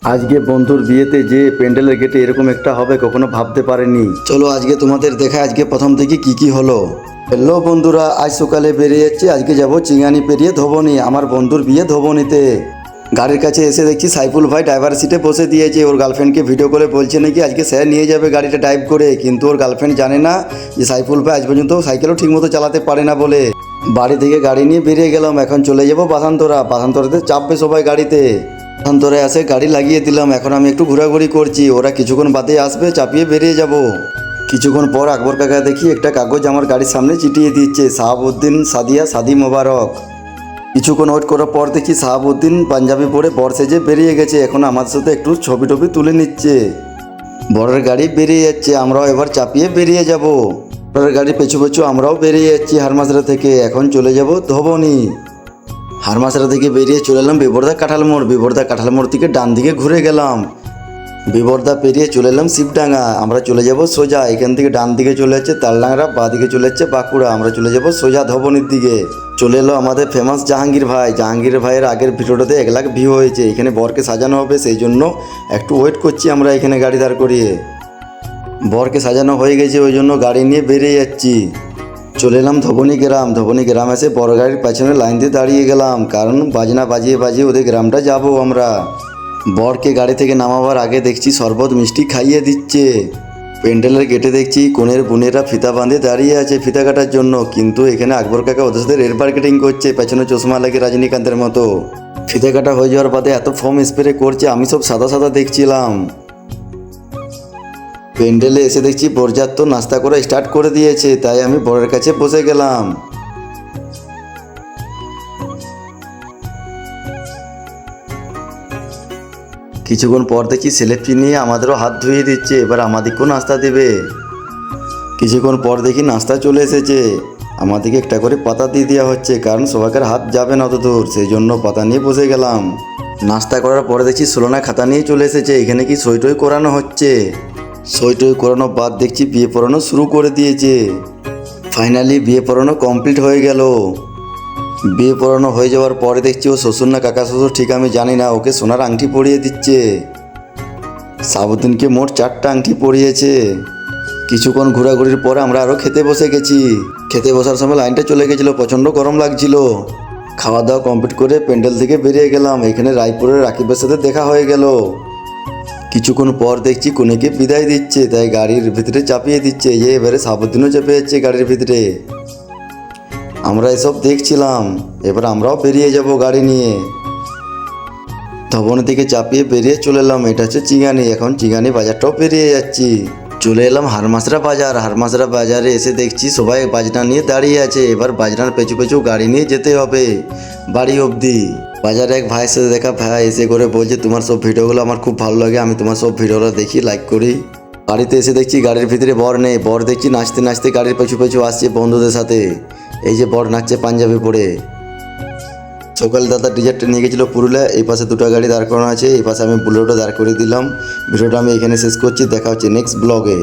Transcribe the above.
আজকে বন্ধুর বিয়েতে যে প্যান্ডেলের গেটে এরকম একটা হবে কখনো ভাবতে পারিনি। চলো আজকে তোমাদের দেখা আজকে প্রথম থেকে কি হলো। হ্যালো বন্ধুরা, আজ সকালে বেরিয়ে যাচ্ছি। আজকে যাব চিঙানি পেরিয়ে ধবনী, আমার বন্ধুর বিয়ে ধবনীতে। গাড়ির কাছে এসে দেখছি সাইফুল ভাই ড্রাইভার সিটে বসে দিয়েছে। ওর গার্লফ্রেন্ডকে ভিডিও করে বলছে নাকি আজকে স্যার নিয়ে যাবে গাড়িটা ড্রাইভ করে, কিন্তু ওর গার্লফ্রেন্ড জানে না যে সাইফুল ভাই আজ পর্যন্ত সাইকেলও ঠিকমতো চালাতে পারে না বলে। বাড়ি থেকে গাড়ি নিয়ে বেরিয়ে গেলাম। এখন চলে যাবো বাসান্তরাতে চাপবে সবাই গাড়িতে। বাসান্তরায় আসে গাড়ি লাগিয়ে দিলাম। এখন আমি একটু ঘোরাঘুরি করছি, ওরা কিছুক্ষণ বাদে আসবে, চাপিয়ে বেরিয়ে যাব। কিছুক্ষণ পর আকবর কাকা দেখি একটা কাগজ আমার গাড়ির সামনে চিটিয়ে দিচ্ছে, শাহাবুদ্দিন সাদিয়া শাদি মোবারক। কিছুক্ষণ ওয়েট করার পর দেখি শাহাবুদ্দিন পাঞ্জাবি পরে বর সেজে বেরিয়ে গেছে। এখন আমাদের সাথে একটু ছবি টবি তুলে নিচ্ছে। বরের গাড়ি বেরিয়ে যাচ্ছে, আমরাও এবার চাপিয়ে বেরিয়ে যাব। বরের গাড়ি পেছু পেছু আমরাও বেরিয়ে যাচ্ছি হারমাসরা থেকে। এখন চলে যাব ধবনী। হারমাসরা থেকে বেরিয়ে চলে এলাম বিবর্দা কাঁঠাল মোড় থেকে ডান দিকে ঘুরে গেলাম। বিবর্দা পেরিয়ে চলে এলাম শিবডাঙ্গা। আমরা চলে যাব সোজা, এখান থেকে ডান দিকে চলে যাচ্ছে তালডাংরা, বাঁ দিকে চলে যাচ্ছে বাঁকুড়া। আমরা চলে যাব সোজা ধবনীর দিকে। চলে এলো আমাদের ফেমাস জাহাঙ্গীর ভাইয়ের আগের ভিডিওটাতে 1 লাখ ভিউ হয়েছে। এখানে বরকে সাজানো হবে, সেই জন্য একটু ওয়েট করছি আমরা এখানে গাড়ি দাঁড় করিয়ে। বরকে সাজানো হয়ে গেছে, ওই জন্য গাড়ি নিয়ে বেরিয়ে যাচ্ছি। চলে এলাম ধবনী গ্রাম এসে বড় গাড়ির পেছনে লাইন দিয়ে দাঁড়িয়ে গেলাম, কারণ বাজনা বাজিয়ে ওদের গ্রামটা যাব আমরা। বরকে গাড়ি থেকে নামাবার আগে দেখছি শরবত মিষ্টি খাইয়ে দিচ্ছে। প্যান্ডেলের গেটে দেখছি কনের বোনেরা ফিতা বাঁধে দাঁড়িয়ে আছে ফিতা কাটার জন্য, কিন্তু এখানে আকবর কাকা ওদের সাথে রেড মার্কেটিং করছে, পেছনে চশমা লাগে রজনীকান্তের মতো। ফিতা কাটা হয়ে যাওয়ার বাদে এত ফোম স্প্রে করছে, আমি সব সাদা সাদা দেখছিলাম। প্যান্ডেলে এসে দেখছি বরযাত্র তো নাস্তা করে স্টার্ট করে দিয়েছে, তাই আমি বরের কাছে বসে গেলাম। কিছুক্ষণ পর দেখি সেলফি নিয়ে আমাদেরও হাত ধুয়ে দিচ্ছে, এবার আমাদেরকেও নাস্তা দেবে। কিছুক্ষণ পর দেখি নাস্তা চলে এসেছে, আমাদেরকে একটা করে পাতা দিয়ে দেওয়া হচ্ছে, কারণ সবাইকার হাত যাবে না অত দূর, সেই জন্য পাতা নিয়ে বসে গেলাম। নাস্তা করার পরে দেখছি 16 খাতা নিয়ে চলে এসেছে, এখানে কি সই টই করানো হচ্ছে। সই টই করানোর বাদ দেখছি বিয়ে পড়ানো শুরু করে দিয়েছে। ফাইনালি বিয়ে পড়ানো কমপ্লিট হয়ে গেল। বিয়ে পড়ানো হয়ে যাওয়ার পরে দেখছি ও শ্বশুর না কাকা শ্বশুর ঠিক আমি জানি না, ওকে সোনার আংটি পরিয়ে দিচ্ছে। শাহাবুদ্দিনকে মোট 4টা আংটি পরিয়েছে। কিছুক্ষণ ঘোরাঘুরির পরে আমরা আরও খেতে বসে গেছি। খেতে বসার সময় লাইনটা চলে গেছিলো, প্রচণ্ড গরম লাগছিল। খাওয়া দাওয়া কমপ্লিট করে প্যান্ডেল থেকে বেরিয়ে গেলাম। এখানে রায়পুরের রাকিবের সাথে দেখা হয়ে গেল। কিছুক্ষণ পর দেখছি কনেকে বিদায় দিচ্ছে, তাই গাড়ির ভিতরে চাপিয়ে দিচ্ছে। এবারে শাহাবুদ্দিনও চেপে যাচ্ছে গাড়ির ভিতরে। আমরা এসব দেখছিলাম, এবার আমরাও বেরিয়ে যাব গাড়ি নিয়ে। ধবনী থেকে চাপিয়ে বেরিয়ে চলে এলাম, এটা হচ্ছে চিঙানি। এখন চিঙানি বাজারটাও পেরিয়ে যাচ্ছি। চলে এলাম হারমাসরা বাজারে এসে দেখছি সবাই বাজনা নিয়ে দাঁড়িয়ে আছে। এবার বাজনার পেছু গাড়ি নিয়ে যেতে হবে বাড়ি অবধি। বাজারে এক ভাইয়ের সাথে দেখা, ভাই এসে করে বলছে তোমার সব ভিডিওগুলো আমার খুব ভালো লাগে, আমি তোমার সব ভিডিওগুলো দেখি, লাইক করি। বাড়িতে এসে দেখছি গাড়ির ভিতরে বর নেই। বর দেখছি নাচতে গাড়ির পেছু আসছে বন্ধুদের সাথে। এই যে বর নাচছে পাঞ্জাবি পরে। সকালে দাদা ডিজারটা নিয়ে গেছিলো পুরুলিয়া। এই পাশে 2টা গাড়ি দাঁড় করানো আছে, এই পাশে আমি বুলেটও দাঁড় করে দিলাম। ভিডিওটা আমি এখানে শেষ করছি, দেখা হচ্ছে নেক্সট ব্লগে।